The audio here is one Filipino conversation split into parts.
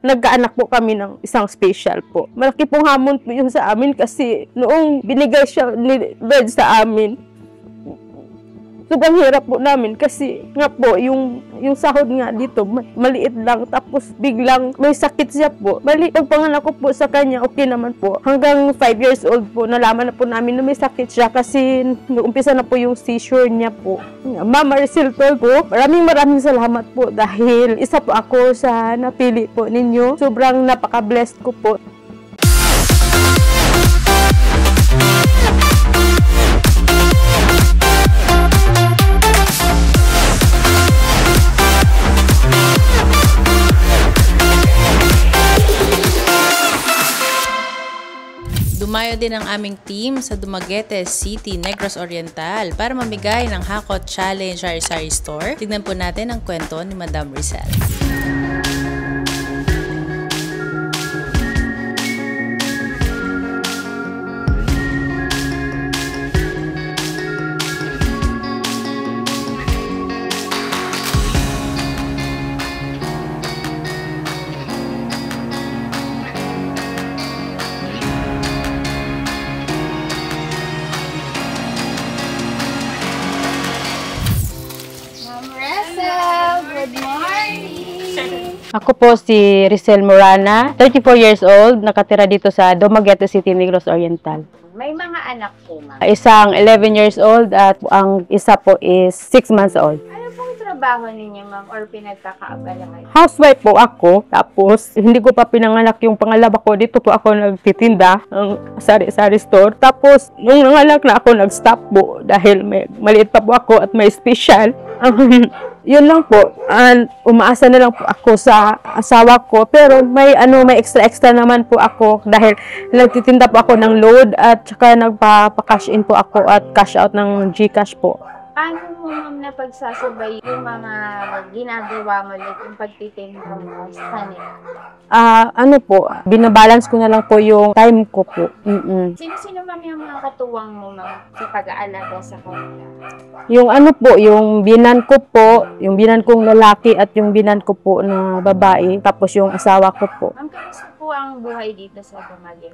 nagkaanak po kami ng isang special po. Malaki pong hamon po yun sa amin kasi noong binigay siya ni Lord sa amin, sobrang hirap po namin kasi nga po, yung sahod nga dito, maliit lang. Tapos biglang may sakit siya po. Pagpanganak ko po sa kanya, okay naman po. Hanggang 5 years old po, nalaman na po namin na may sakit siya kasi umpisa na po yung seizure niya po. Ma'am Maricel Tol po, maraming salamat po dahil isa po ako sa napili po ninyo. Sobrang napaka-blessed ko po. Dumayo din ang aming team sa Dumaguete City, Negros Oriental para mamigay ng Hakot Challenge Sari-Sari Store. Tignan po natin ang kwento ni Madam Rizal. Ako po si Rizal Morana, 34 years old, nakatira dito sa Dumaguete City, Negros Oriental. May mga anak po, ma'am. Isang 11 years old at ang isa po is 6 months old. Ano pong trabaho ninyo, ma'am, or pinagkakaabala kayo? Housewife po ako, tapos hindi ko pa pinanganak yung pangalawa ko. Dito po ako nagtitinda ng sari-sari store. Tapos nung nanganak na ako, nag-stop po dahil maliit pa po ako at may special. Yun lang po, umaasa na lang po ako sa asawa ko, pero may extra naman po ako dahil nagtitinda po ako ng load at saka nagpa-cash in po ako at cash out ng GCash po. Paano mo, ma'am, napagsasabay yung mga ginagawa mo, like yung pagtitinda mo sa kanila? Binabalance ko na lang po yung time ko po. Sino-sino, ma'am, yung mga katuwang mo, ma'am, sa pag-aalaga sa kanila? Yung binan ko po, yung binan kong lalaki at yung binan ko po na babae, tapos yung asawa ko po. Ma'am, kamusta po ang buhay dito sa Dumaguete?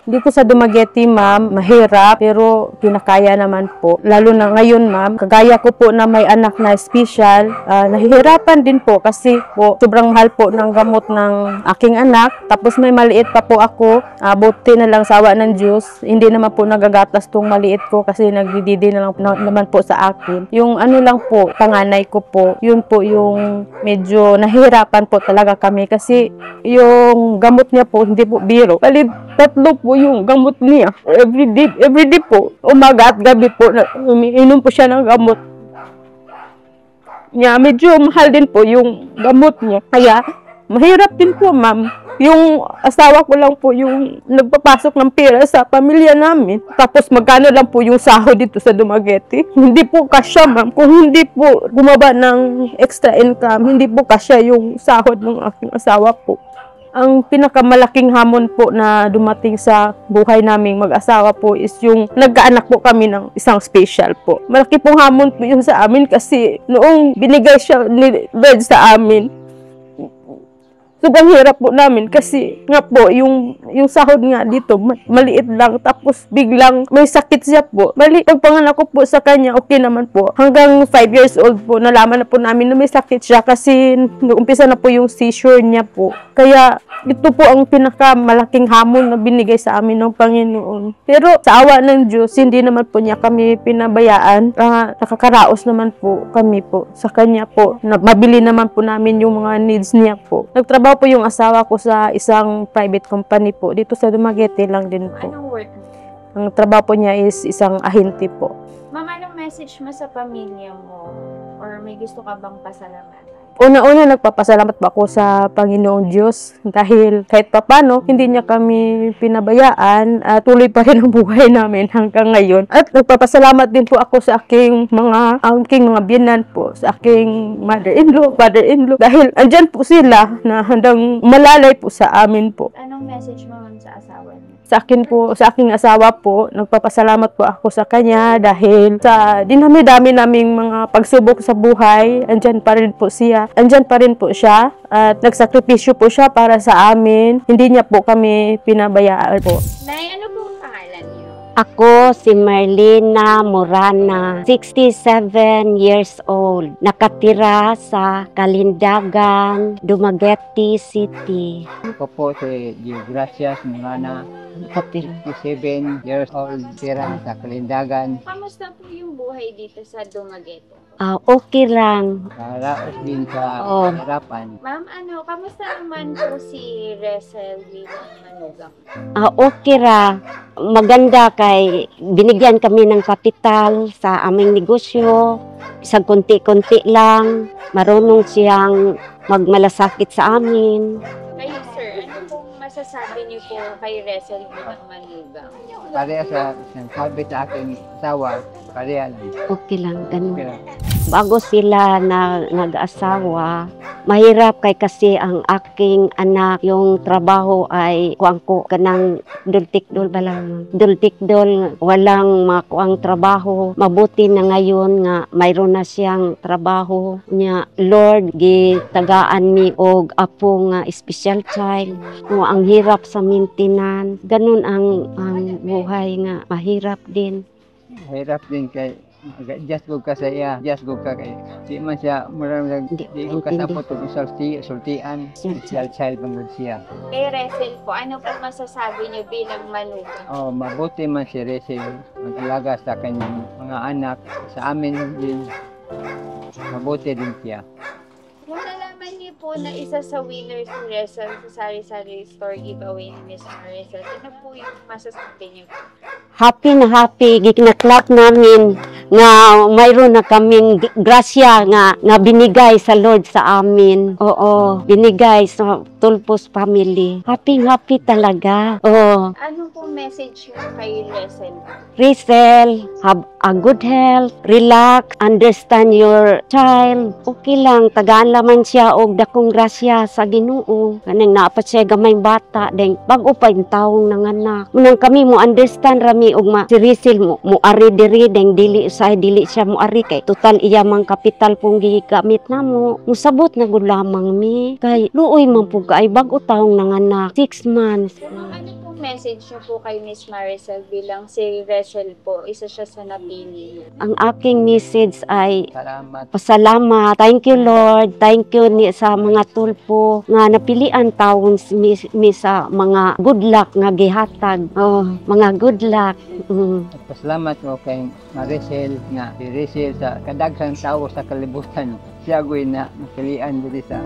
Dito sa Dumaguete, ma'am, mahirap pero kinakaya naman po. Lalo na ngayon, ma'am, kagaya ko po na may anak na special, nahihirapan din po kasi po sobrang mahal po ng gamot ng aking anak. Tapos may maliit pa po ako, buti na lang sawa ng Diyos. Hindi naman po nagagatas tong maliit ko kasi nagdididi na lang naman po sa akin. Yung lang po, panganay ko po, yun po yung medyo nahihirapan po talaga kami kasi yung gamot niya po, hindi po biro. Bali, 3 po yung gamot niya. Everyday po, umaga at gabi po, umiinom po siya ng gamot niya. Medyo mahal din po yung gamot niya. Kaya, mahirap din po, ma'am. Yung asawa ko lang po yung nagpapasok ng pera sa pamilya namin. Tapos magkano lang po yung sahod dito sa Dumaguete. Hindi po kasya, ma'am. Kung hindi po bumaba ng extra income, hindi po kasya yung sahod ng aking asawa po. Ang pinakamalaking hamon po na dumating sa buhay naming mag-asawa po is yung nagkaanak po kami ng isang special po. Malaki pong hamon po yun sa amin kasi noong binigay siya ni Lord sa amin, sobrang hirap po namin kasi nga po, yung sahod nga dito, maliit lang. Tapos biglang may sakit siya po. Pagpanganak ko po sa kanya, okay naman po. Hanggang 5 years old po, nalaman na po namin na may sakit siya kasi umpisa na po yung seizure niya po. Kaya ito po ang pinakamalaking hamon na binigay sa amin ng Panginoon. Pero sa awa ng Diyos, hindi naman po niya kami pinabayaan. Nakakaraos naman po kami po sa kanya po. Mabili naman po namin yung mga needs niya po. Nagtrabaho po yung asawa ko sa isang private company po. Dito sa Dumaguete lang din po. Anong work mo? Ang trabaho po niya is isang ahente po. Ma'am, anong message mo sa pamilya mo? Or may gusto ka bang pasalamatan? Una-una, nagpapasalamat po ako sa Panginoong Diyos dahil kahit papano, hindi niya kami pinabayaan at tuloy pa rin ang buhay namin hanggang ngayon. At nagpapasalamat din po ako sa aking mga biyanan po, sa aking mother-in-law, father-in-law, dahil andyan po sila na handang malalay po sa amin po. Anong Anong message mo ma'am sa asawa niyo? Sa akin po, sa aking asawa po, nagpapasalamat po ako sa kanya dahil sa dinami-dami naming mga pagsubok sa buhay, andyan pa rin po siya. Andyan pa rin po siya at nagsakripisyo po siya para sa amin. Hindi niya po kami pinabayaan po. Nay, ano pong pangalan niyo? Ako si Marlena Morana, 67 years old. Nakatira sa Kalindagan, Dumaguete City. Ako po si Gracias Morana, 57 years old, tira sa Kalindagan. Kamusta po yung buhay dito sa Dumaguete? Okay lang. Karaos din sa Oh. harapan. Ma'am, kamusta naman po si Resel bilang manugang? Okay ra. Maganda kay binigyan kami ng kapital sa aming negosyo. Isang konti-konti lang. Marunong siyang magmalasakit sa amin. Kayo sir, ano pong masasabi niyo po kay Resel bilang manugang? Pareha sa sabi sa aking asawa, pareha lang. Okay lang, ganun. Pero Bago sila nag-asawa, mahirap kay kasi ang aking anak, yung trabaho ay kuangko kanang dultikdol ba lang. Dultikdol, walang makuang trabaho. Mabuti na ngayon nga mayroon na siyang trabaho niya. Lord, gitagaan mi og apo nga special child. O ang hirap sa maintenance. Ganun ang buhay nga mahirap din. hirap din kay just go ka sa iya, just go ka kay di man siya murang Di di go ka intindi. sa potong sultian, special child pang siya. Kay Resel po, ano po masasabi niyo bilang manugang? Oh, mabuti man si Resel mag-alaga sa kanyang mga anak, sa amin din. Mabuti din siya. Kung nalaman niyo po na isa sa winner si Resel sa Sari-Sari Store giveaway ni Miss Maricel, ano po yung masasabi niyo? Happy na happy, giknaklap namin nga mayroon na kaming grasya nga binigay sa Lord sa amin. Oo, binigay sa Tulpos family. Happy talaga. Oo. Ano po message niyo kay Resel? Rizal, have a good health, relax, understand your child. Okay lang, tagaan laman siya og dakong grasya sa Ginoo. Kanang naapat siya gamay bata, deng bago pa yung taong nanganak. Munang kami mo understand rami og si Rizal mo ari diri deng dili siya mo ari kay total iya mang kapital pong gigamit namo. Musabot na gud lamang mi kay luoy man pug kay bago taong nanganak, 6 months. Ano po message niyo po kay Miss Maricel bilang si Resel po, isa siya sa napili niyo? Ang aking message ay Salamat. pasalamat. Thank you Lord. Thank you ni sa mga tulpo nga napilian taon mi sa mga good luck nga gihatag. Oh, mga good luck. At pasalamat ko kay Maricel nga si Resel sa kadaghang tao sa kalibutan. Siya goy na nakilian diri sa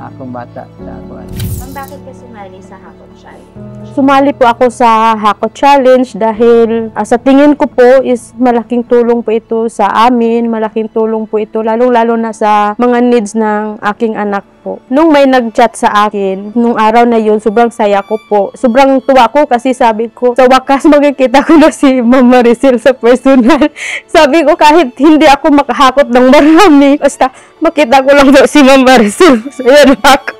akong bata sa ako. Ma'am, bakit ka sumali sa Hakot Challenge? Sumali po ako sa Hakot Challenge dahil sa tingin ko po is malaking tulong po ito sa amin, malaking tulong po ito lalong-lalo na sa mga needs ng aking anak po. Nung may nag-chat sa akin, nung araw na yun, sobrang saya ko po. Sobrang tuwa ko kasi sabi ko, sa wakas makikita ko na si Ma'am Maricel sa personal. Sabi ko kahit hindi ako makahakot ng marami, basta makita ko lang daw si Ma'am Maricel. Saya na ako.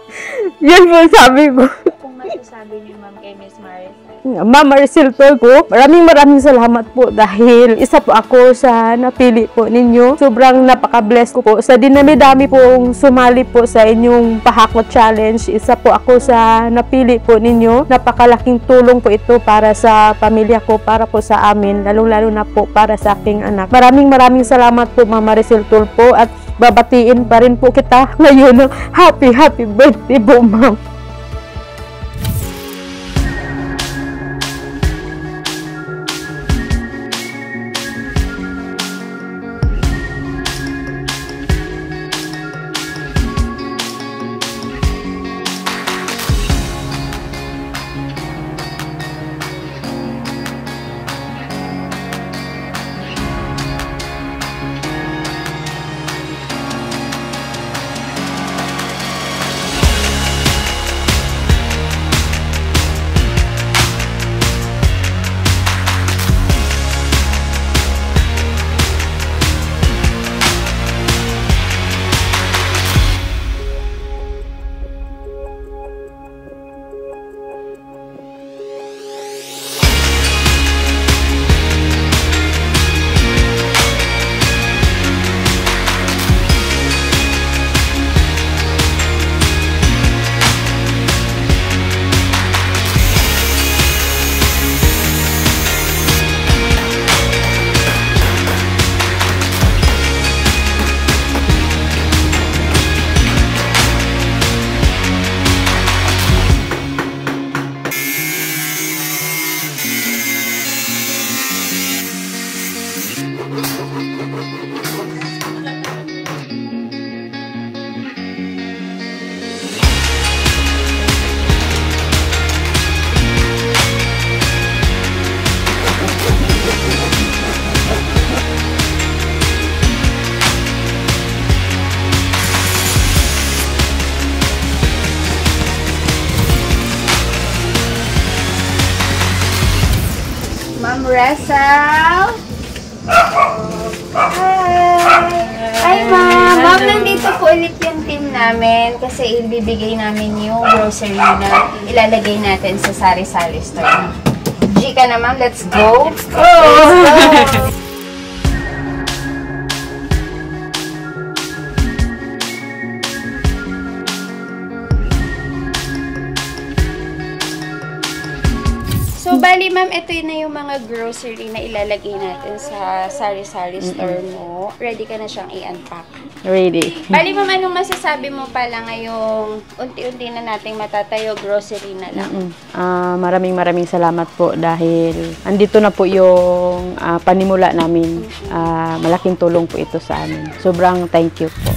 Yan po sabi ko. Kung masasabi niyo ma'am kay Miss Maricel? Ma'am Maricel po, maraming salamat po dahil isa po ako sa napili po ninyo. Sobrang napaka-bless ko po. Sa dinami-dami pong sumali po sa inyong Pahakot Challenge, isa po ako sa napili po ninyo. Napakalaking tulong po ito para sa pamilya ko, para po sa amin, lalong-lalo na po para sa aking anak. Maraming salamat po Ma'am Maricel Tulfo at babatiin pa rin po kita ngayon ng happy birthday po ma'am. Russell. Hi, Ma'am. Ma'am, nandito po ulit yung team namin kasi ibibigay namin yung grocery na ilalagay natin sa sari-sari store. G ka na, Ma'am. Let's go. Let's go. Let's go. So, bali ma'am, ito na yung mga grocery na ilalagay natin sa sari-sari store mo. Ready ka na siyang i-unpack. Ready. Bali ma'am, anong masasabi mo pala ngayong unti-unti na nating matatayo, grocery na lang? Maraming salamat po dahil andito na po yung panimula namin. Malaking tulong po ito sa amin. Sobrang thank you po.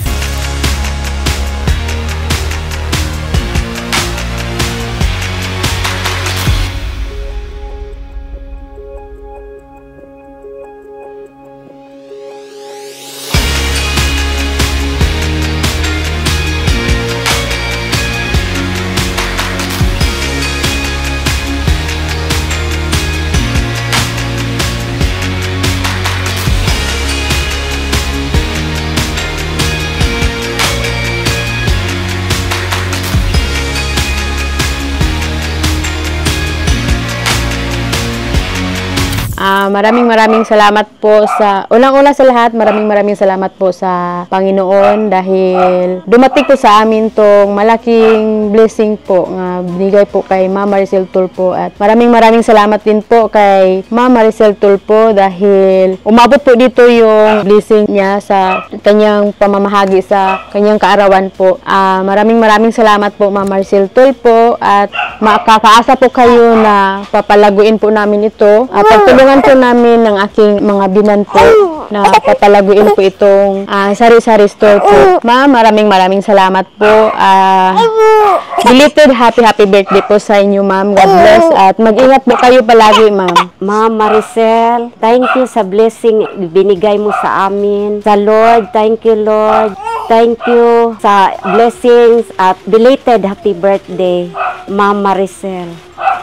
Maraming salamat po sa unang-una sa lahat, maraming salamat po sa Panginoon dahil dumating po sa amin tong malaking blessing po nga binigay po kay Ma'am Maricel Tulfo at maraming salamat din po kay Ma'am Maricel Tulfo dahil umabot po dito yung blessing niya sa kanyang pamamahagi sa kanyang kaarawan po. Maraming salamat po Ma'am Maricel Tulfo at makakaasa po kayo na papalaguin po namin ito. Pagtulungan po namin ng aking mga binan po na papalaguin po itong sari-sari store po. Ma'am, maraming salamat po. Belated happy birthday po sa inyo, ma'am. God bless at mag-ingat po kayo palagi, ma'am. Ma'am Maricel, thank you sa blessing binigay mo sa amin. Sa Lord, thank you Lord. Thank you sa blessings at belated happy birthday, Ma'am Maricel.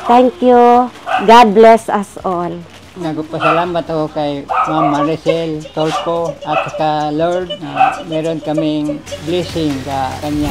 Thank you. God bless us all. Nagpasalamat ako kay Ma'am Maricel Tulfo at sa Lord na meron kaming blessing sa kanya.